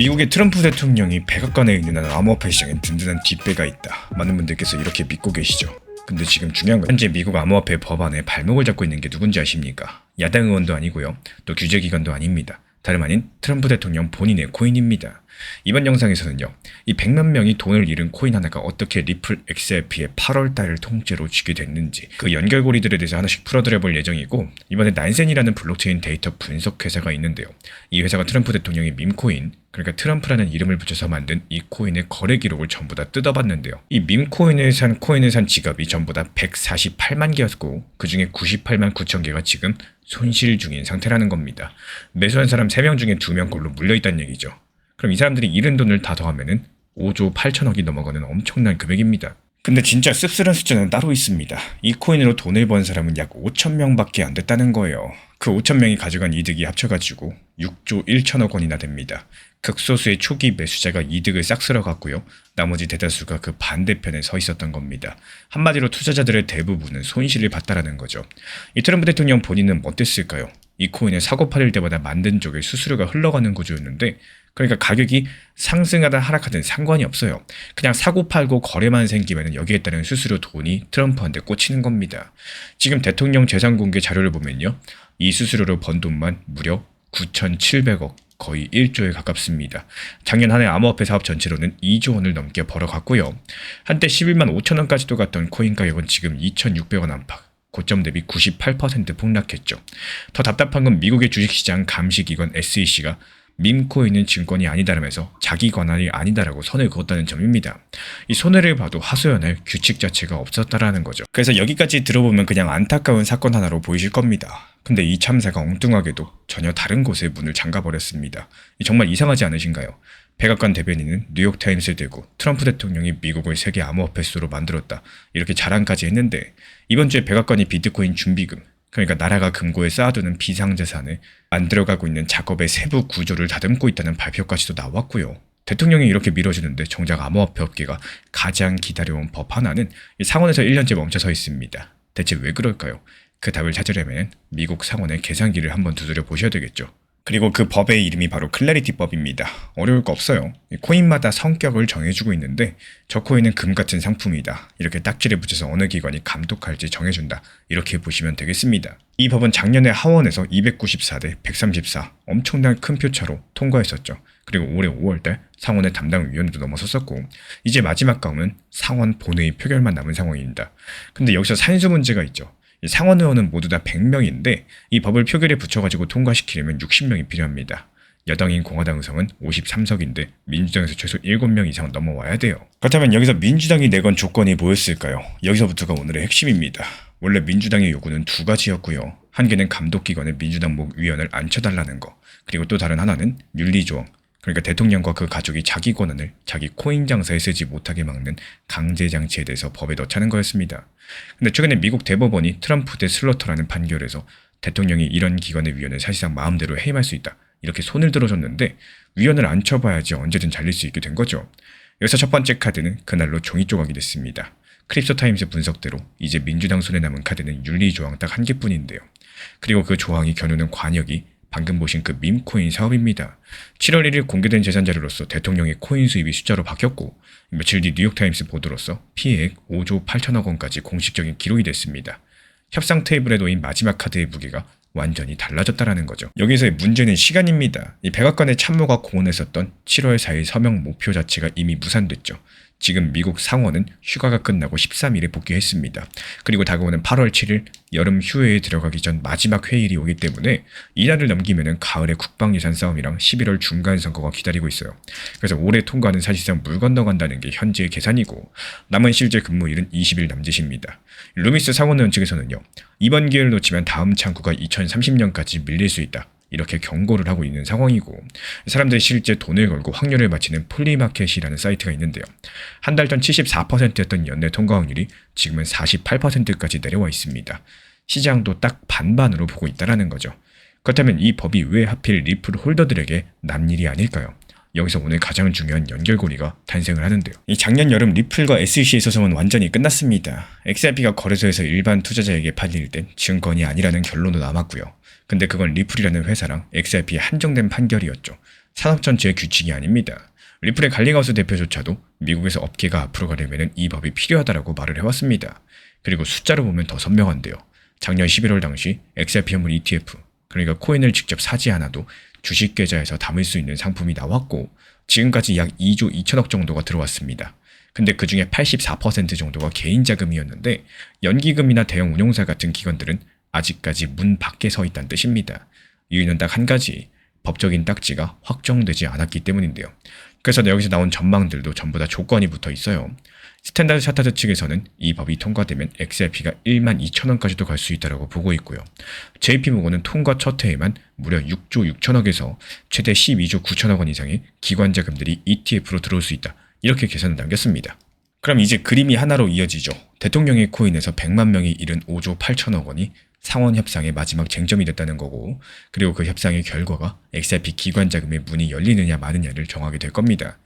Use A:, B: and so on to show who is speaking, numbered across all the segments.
A: 미국의 트럼프 대통령이 백악관에 있는 한 암호화폐 시장에 든든한 뒷배가 있다. 많은 분들께서 이렇게 믿고 계시죠. 근데 지금 중요한 건 현재 미국 암호화폐 법안에 발목을 잡고 있는 게 누군지 아십니까? 야당 의원도 아니고요. 또 규제기관도 아닙니다. 다름 아닌 트럼프 대통령 본인의 코인입니다. 이번 영상에서는요, 이 100만 명이 돈을 잃은 코인 하나가 어떻게 리플 XRP의 8월달을 통째로 쥐게 됐는지 그 연결고리들에 대해서 하나씩 풀어드려볼 예정이고, 이번에 난센이라는 블록체인 데이터 분석 회사가 있는데요. 이 회사가 트럼프 대통령의 밈코인, 그러니까 트럼프라는 이름을 붙여서 만든 이 코인의 거래 기록을 전부 다 뜯어봤는데요. 이 밈코인을 산 지갑이 전부 다 148만 개였고 그 중에 98만 9천 개가 지금 손실 중인 상태라는 겁니다. 매수한 사람 3명 중에 2명 걸로 물려있다는 얘기죠. 그럼 이 사람들이 잃은 돈을 다 더하면은 5조 8천억이 넘어가는 엄청난 금액입니다. 근데 진짜 씁쓸한 숫자는 따로 있습니다. 이 코인으로 돈을 번 사람은 약 5천 명밖에 안 됐다는 거예요. 그 5천 명이 가져간 이득이 합쳐가지고 6조 1천억 원이나 됩니다. 극소수의 초기 매수자가 이득을 싹 쓸어갔고요. 나머지 대다수가 그 반대편에 서 있었던 겁니다. 한마디로 투자자들의 대부분은 손실을 봤다라는 거죠. 이 트럼프 대통령 본인은 어땠을까요? 이 코인을 사고 팔릴 때마다 만든 쪽에 수수료가 흘러가는 구조였는데, 그러니까 가격이 상승하든 하락하든 상관이 없어요. 그냥 사고 팔고 거래만 생기면 여기에 따른 수수료 돈이 트럼프한테 꽂히는 겁니다. 지금 대통령 재산 공개 자료를 보면요, 이 수수료로 번 돈만 무려 9,700억, 거의 1조에 가깝습니다. 작년 한 해 암호화폐 사업 전체로는 2조 원을 넘게 벌어갔고요. 한때 11만 5천 원까지도 갔던 코인 가격은 지금 2,600원 안팎, 고점 대비 98% 폭락했죠. 더 답답한 건 미국의 주식시장 감시기관 SEC가 밈코인은 증권이 아니다라면서 자기 관할이 아니다라고 선을 그었다는 점입니다. 이 손해를 봐도 하소연할 규칙 자체가 없었다라는 거죠. 그래서 여기까지 들어보면 그냥 안타까운 사건 하나로 보이실 겁니다. 근데 이 참사가 엉뚱하게도 전혀 다른 곳에 문을 잠가버렸습니다. 정말 이상하지 않으신가요? 백악관 대변인은 뉴욕타임스에 대고 트럼프 대통령이 미국을 세계 암호화폐 수도로 만들었다, 이렇게 자랑까지 했는데, 이번 주에 백악관이 비트코인 준비금, 그러니까 나라가 금고에 쌓아두는 비상자산을 만들어가고 있는 작업의 세부 구조를 다듬고 있다는 발표까지도 나왔고요. 대통령이 이렇게 밀어주는데 정작 암호화폐 업계가 가장 기다려온 법 하나는 상원에서 1년째 멈춰서 있습니다. 대체 왜 그럴까요? 그 답을 찾으려면 미국 상원의 계산기를 한번 두드려 보셔야 되겠죠. 그리고 그 법의 이름이 바로 클래리티법입니다. 어려울 거 없어요. 코인마다 성격을 정해주고 있는데, 저 코인은 금 같은 상품이다, 이렇게 딱지를 붙여서 어느 기관이 감독할지 정해준다, 이렇게 보시면 되겠습니다. 이 법은 작년에 하원에서 294대 134 엄청난 큰 표차로 통과했었죠. 그리고 올해 5월달 상원의 담당 위원회도 넘어섰었고, 이제 마지막 가움은 상원 본회의 표결만 남은 상황입니다. 근데 여기서 산수 문제가 있죠. 상원 의원은 모두 다 100명인데 이 법을 표결에 붙여가지고 통과시키려면 60명이 필요합니다. 여당인 공화당 의석은 53석인데 민주당에서 최소 7명 이상 넘어와야 돼요. 그렇다면 여기서 민주당이 내건 조건이 뭐였을까요? 여기서부터가 오늘의 핵심입니다. 원래 민주당의 요구는 2가지였고요. 한 개는 감독기관에 민주당 목 위원을 앉혀달라는 거, 그리고 또 다른 하나는 윤리조항, 그러니까 대통령과 그 가족이 자기 권한을 자기 코인 장사에 쓰지 못하게 막는 강제장치에 대해서 법에 넣자는 거였습니다. 근데 최근에 미국 대법원이 트럼프 대 슬러터라는 판결에서 대통령이 이런 기관의 위원을 사실상 마음대로 해임할 수 있다, 이렇게 손을 들어줬는데, 위원을 앉혀봐야지 언제든 잘릴 수 있게 된 거죠. 여기서 첫 번째 카드는 그날로 종이 조각이 됐습니다. 크립토타임스 분석대로 이제 민주당 손에 남은 카드는 윤리조항 딱 한 개뿐인데요. 그리고 그 조항이 겨누는 관역이 방금 보신 그 밈코인 사업입니다. 7월 1일 공개된 재산 자료로서 대통령의 코인 수입이 숫자로 바뀌었고, 며칠 뒤 뉴욕타임스 보도로서 피해액 5조 8천억 원까지 공식적인 기록이 됐습니다. 협상 테이블에 놓인 마지막 카드의 무게가 완전히 달라졌다라는 거죠. 여기서의 문제는 시간입니다. 이 백악관의 참모가 공언했었던 7월 4일 서명 목표 자체가 이미 무산됐죠. 지금 미국 상원은 휴가가 끝나고 13일에 복귀했습니다. 그리고 다가오는 8월 7일 여름 휴회에 들어가기 전 마지막 회의일이 오기 때문에 이날을 넘기면 가을의 국방예산 싸움이랑 11월 중간선거가 기다리고 있어요. 그래서 올해 통과는 사실상 물 건너간다는 게 현재의 계산이고, 남은 실제 근무일은 20일 남짓입니다. 루미스 상원의원 측에서는요, 이번 기회를 놓치면 다음 창구가 2030년까지 밀릴 수 있다, 이렇게 경고를 하고 있는 상황이고, 사람들이 실제 돈을 걸고 확률을 맞히는 폴리마켓이라는 사이트가 있는데요. 한 달 전 74%였던 연내 통과 확률이 지금은 48%까지 내려와 있습니다. 시장도 딱 반반으로 보고 있다는 거죠. 그렇다면 이 법이 왜 하필 리플 홀더들에게 남일이 아닐까요? 여기서 오늘 가장 중요한 연결고리가 탄생을 하는데요. 이 작년 여름 리플과 SEC의 소송은 완전히 끝났습니다. XRP가 거래소에서 일반 투자자에게 팔릴 땐 증권이 아니라는 결론도 남았고요. 근데 그건 리플이라는 회사랑 XRP의 한정된 판결이었죠. 산업 전체의 규칙이 아닙니다. 리플의 갈링하우스 대표조차도 미국에서 업계가 앞으로 가려면 이 법이 필요하다라고 말을 해왔습니다. 그리고 숫자로 보면 더 선명한데요. 작년 11월 당시 XRP 현물 ETF, 그러니까 코인을 직접 사지 않아도 주식 계좌에서 담을 수 있는 상품이 나왔고 지금까지 약 2조 2천억 정도가 들어왔습니다. 근데 그 중에 84% 정도가 개인 자금이었는데 연기금이나 대형 운용사 같은 기관들은 아직까지 문 밖에 서 있다는 뜻입니다. 이유는 딱 한 가지, 법적인 딱지가 확정되지 않았기 때문인데요. 그래서 여기서 나온 전망들도 전부 다 조건이 붙어 있어요. 스탠다드 차타드 측에서는 이 법이 통과되면 XRP가 1만 2천원까지도 갈 수 있다고 보고 있고요. JP모건은 통과 첫 해에만 무려 6조 6천억에서 최대 12조 9천억 원 이상의 기관 자금들이 ETF로 들어올 수 있다. 이렇게 계산을 남겼습니다. 그럼 이제 그림이 하나로 이어지죠. 대통령의 코인에서 100만 명이 잃은 5조 8천억 원이 상원 협상의 마지막 쟁점이 됐다는 거고, 그리고 그 협상의 결과가 XRP 기관 자금의 문이 열리느냐 마느냐를 정하게 될 겁니다.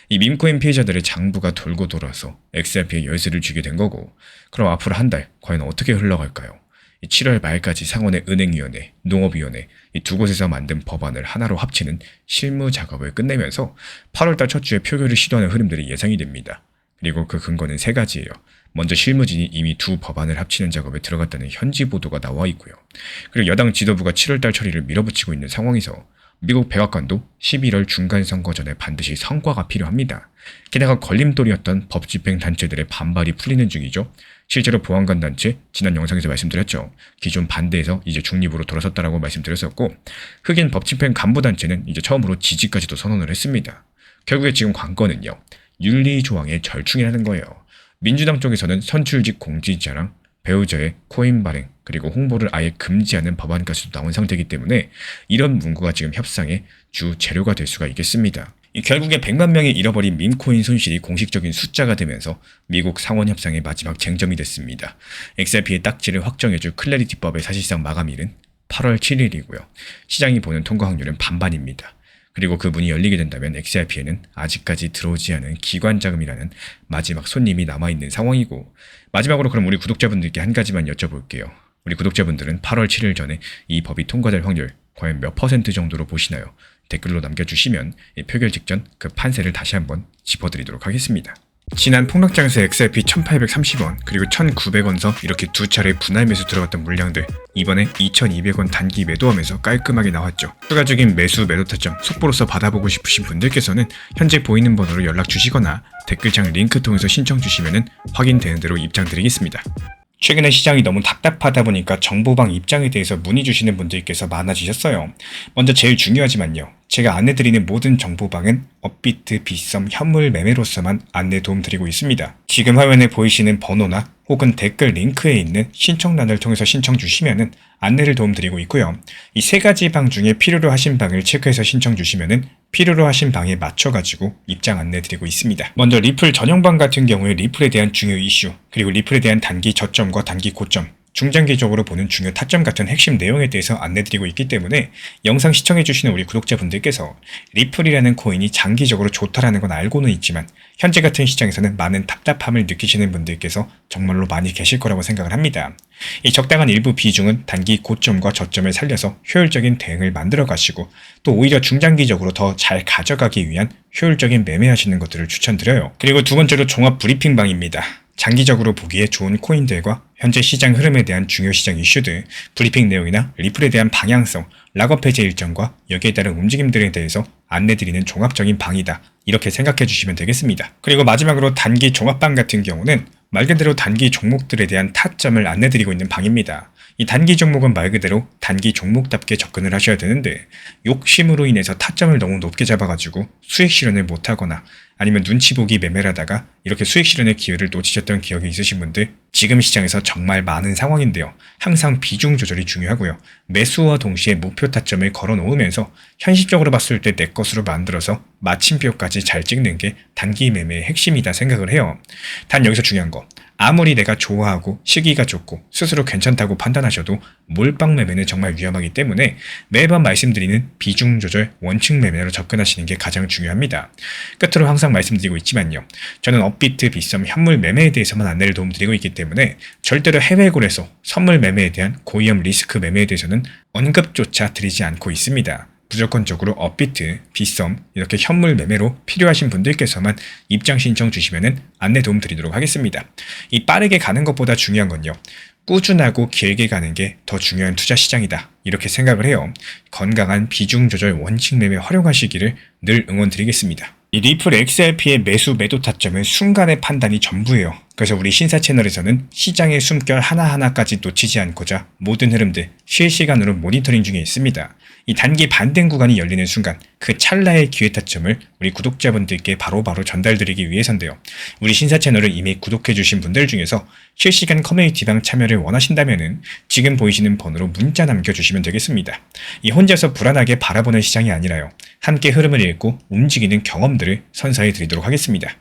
A: 이 밈코인 피해자들의 장부가 돌고 돌아서 XRP에 열쇠를 주게 된 거고, 그럼 앞으로 한 달 과연 어떻게 흘러갈까요? 7월 말까지 상원의 은행위원회, 농업위원회 이 두 곳에서 만든 법안을 하나로 합치는 실무 작업을 끝내면서 8월달 첫 주에 표결을 시도하는 흐름들이 예상이 됩니다. 그리고 그 근거는 세 가지예요. 먼저 실무진이 이미 두 법안을 합치는 작업에 들어갔다는 현지 보도가 나와 있고요. 그리고 여당 지도부가 7월달 처리를 밀어붙이고 있는 상황에서 미국 백악관도 11월 중간선거 전에 반드시 성과가 필요합니다. 게다가 걸림돌이었던 법 집행 단체들의 반발이 풀리는 중이죠. 실제로 보안관 단체, 지난 영상에서 말씀드렸죠. 기존 반대에서 이제 중립으로 돌아섰다라고 말씀드렸었고, 흑인 법 집행 간부 단체는 이제 처음으로 지지까지도 선언을 했습니다. 결국에 지금 관건은요, 윤리 조항의 절충이라는 거예요. 민주당 쪽에서는 선출직 공직자랑 배우자의 코인 발행 그리고 홍보를 아예 금지하는 법안까지도 나온 상태이기 때문에 이런 문구가 지금 협상의 주 재료가 될 수가 있겠습니다. 결국에 100만 명이 잃어버린 밈코인 손실이 공식적인 숫자가 되면서 미국 상원 협상의 마지막 쟁점이 됐습니다. XRP의 딱지를 확정해줄 클래리티법의 사실상 마감일은 8월 7일이고요. 시장이 보는 통과 확률은 반반입니다. 그리고 그 문이 열리게 된다면 XRP에는 아직까지 들어오지 않은 기관 자금이라는 마지막 손님이 남아있는 상황이고, 마지막으로 그럼 우리 구독자분들께 한 가지만 여쭤볼게요. 우리 구독자분들은 8월 7일 전에 이 법이 통과될 확률 과연 몇 % 정도로 보시나요? 댓글로 남겨주시면 표결 직전 그 판세를 다시 한번 짚어드리도록 하겠습니다. 지난 폭락장에서 XRP 1830원 그리고 1900원서 이렇게 두 차례 분할 매수 들어갔던 물량들, 이번에 2200원 단기 매도하면서 깔끔하게 나왔죠. 추가적인 매수 매도 타점 속보로서 받아보고 싶으신 분들께서는 현재 보이는 번호로 연락 주시거나 댓글창 링크 통해서 신청 주시면 확인되는 대로 입장 드리겠습니다. 최근에 시장이 너무 답답하다 보니까 정보방 입장에 대해서 문의 주시는 분들께서 많아지셨어요. 먼저 제일 중요하지만요, 제가 안내드리는 모든 정보방은 업비트, 빗썸, 현물 매매로서만 안내 도움 드리고 있습니다. 지금 화면에 보이시는 번호나 혹은 댓글 링크에 있는 신청란을 통해서 신청 주시면은 안내를 도움 드리고 있고요. 이 세 가지 방 중에 필요로 하신 방을 체크해서 신청 주시면은 필요로 하신 방에 맞춰가지고 입장 안내 드리고 있습니다. 먼저 리플 전용방 같은 경우에 리플에 대한 중요 이슈, 그리고 리플에 대한 단기 저점과 단기 고점, 중장기적으로 보는 중요 타점 같은 핵심 내용에 대해서 안내드리고 있기 때문에 영상 시청해주시는 우리 구독자분들께서 리플이라는 코인이 장기적으로 좋다라는 건 알고는 있지만 현재 같은 시장에서는 많은 답답함을 느끼시는 분들께서 정말로 많이 계실 거라고 생각을 합니다. 이 적당한 일부 비중은 단기 고점과 저점을 살려서 효율적인 대응을 만들어 가시고, 또 오히려 중장기적으로 더 잘 가져가기 위한 효율적인 매매하시는 것들을 추천드려요. 그리고 두 번째로 종합 브리핑방입니다. 장기적으로 보기에 좋은 코인들과 현재 시장 흐름에 대한 중요 시장 이슈들, 브리핑 내용이나 리플에 대한 방향성, 락업 해제 일정과 여기에 따른 움직임들에 대해서 안내드리는 종합적인 방이다, 이렇게 생각해 주시면 되겠습니다. 그리고 마지막으로 단기 종합방 같은 경우는 말 그대로 단기 종목들에 대한 타점을 안내드리고 있는 방입니다. 이 단기 종목은 말 그대로 단기 종목답게 접근을 하셔야 되는데, 욕심으로 인해서 타점을 너무 높게 잡아가지고 수익 실현을 못하거나 아니면 눈치 보기 매매를 하다가 이렇게 수익 실현의 기회를 놓치셨던 기억이 있으신 분들, 지금 시장에서 정말 많은 상황인데요. 항상 비중 조절이 중요하고요. 매수와 동시에 목표 타점을 걸어 놓으면서 현실적으로 봤을 때 내 것으로 만들어서 마침표까지 잘 찍는 게 단기 매매의 핵심이다 생각을 해요. 단 여기서 중요한 거, 아무리 내가 좋아하고 시기가 좋고 스스로 괜찮다고 판단하셔도 몰빵 매매는 정말 위험하기 때문에 매번 말씀드리는 비중 조절 원칙 매매로 접근하시는 게 가장 중요합니다. 끝으로 항상 말씀드리고 있지만요, 저는 업비트, 빗썸, 현물 매매에 대해서만 안내를 도움드리고 있기 때문에 절대로 해외골에서 선물 매매에 대한 고위험 리스크 매매에 대해서는 언급조차 드리지 않고 있습니다. 무조건적으로 업비트, 빗썸 이렇게 현물 매매로 필요하신 분들께서만 입장 신청 주시면은 안내 도움 드리도록 하겠습니다. 이 빠르게 가는 것보다 중요한 건요. 꾸준하고 길게 가는 게 더 중요한 투자 시장이다. 이렇게 생각을 해요. 건강한 비중 조절 원칙 매매 활용하시기를 늘 응원드리겠습니다. 이 리플 XRP의 매수 매도 타점은 순간의 판단이 전부예요. 그래서 우리 신사 채널에서는 시장의 숨결 하나하나까지 놓치지 않고자 모든 흐름들 실시간으로 모니터링 중에 있습니다. 이 단기 반등 구간이 열리는 순간 그 찰나의 기회 타점을 우리 구독자분들께 바로바로 전달드리기 위해서인데요. 우리 신사 채널을 이미 구독해주신 분들 중에서 실시간 커뮤니티방 참여를 원하신다면은 지금 보이시는 번호로 문자 남겨주시면 되겠습니다. 이 혼자서 불안하게 바라보는 시장이 아니라요. 함께 흐름을 읽고 움직이는 경험들을 선사해 드리도록 하겠습니다.